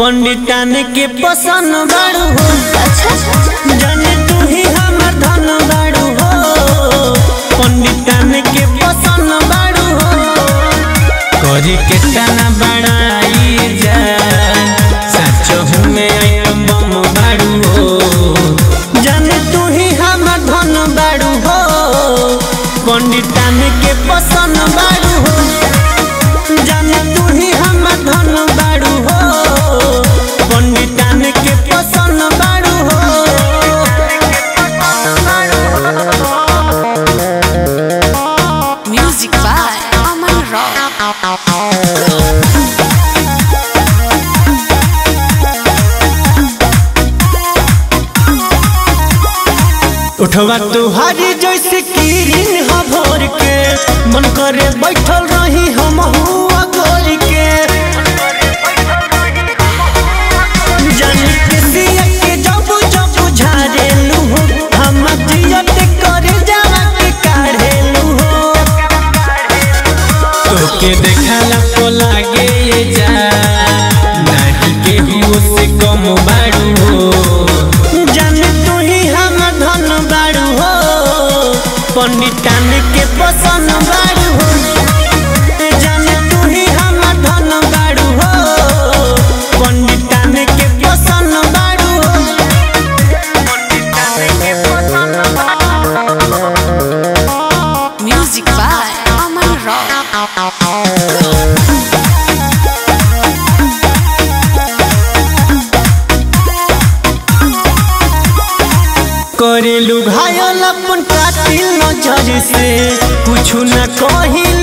पंडितान के पसंद बाड़ू हो। जाने तू ही हमर धन बाड़ू हो। पंडितान के पसंद बाड़ू हो। करी के तना बड़ाई जा सच में आइटम बम बाड़ू हो। जाने तू ही हमर धन बाड़ू हो। पंडितान के पसंद बाड़ू हो। जाने तू ही हमर धन बाड़ू हो। पंडितान के पसंद बाड़ू हो। Music by Aman Rock. उठवा तुहारी जैसे किरीन हो भोर के मन करे बैठल रही हम हुआ गोर के। जानी के सिया के जब जब झाड़ेलू हो हम जियत करे जावा के काढ़ेलू हो। तोके देखला तो लागे ये जा नहीं के हो से कम बाड़ू हो। जाने तू ही हम धन बाड़ू हो। पंडितान के पसंद बाड़ू हो। जाने तू ही हम धन बाड़ू हो। पंडितान के पसंद बाड़ू हो। Music by Aman Rock. करेलू घायल अपन कातिल नजर से कुछ न कहिल